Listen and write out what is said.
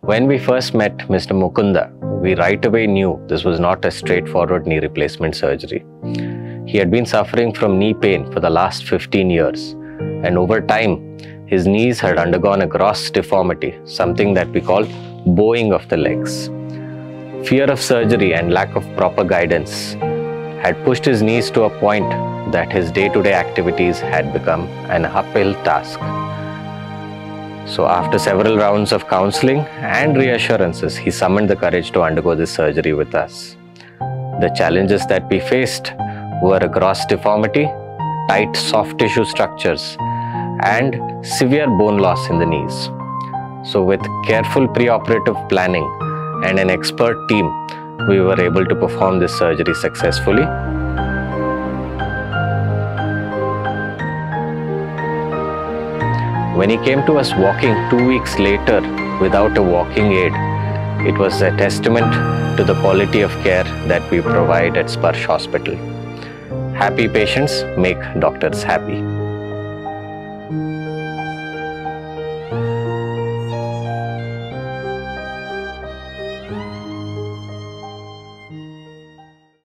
When we first met Mr. Mukunda, we right away knew this was not a straightforward knee replacement surgery. He had been suffering from knee pain for the last 15 years, and over time, his knees had undergone a gross deformity, something that we call bowing of the legs. Fear of surgery and lack of proper guidance had pushed his knees to a point that his day-to-day activities had become an uphill task. So after several rounds of counseling and reassurances, he summoned the courage to undergo this surgery with us. The challenges that we faced were a gross deformity, tight soft tissue structures, and severe bone loss in the knees. So with careful preoperative planning and an expert team, we were able to perform this surgery successfully. When he came to us walking 2 weeks later without a walking aid, it was a testament to the quality of care that we provide at SPARSH Hospital. Happy patients make doctors happy.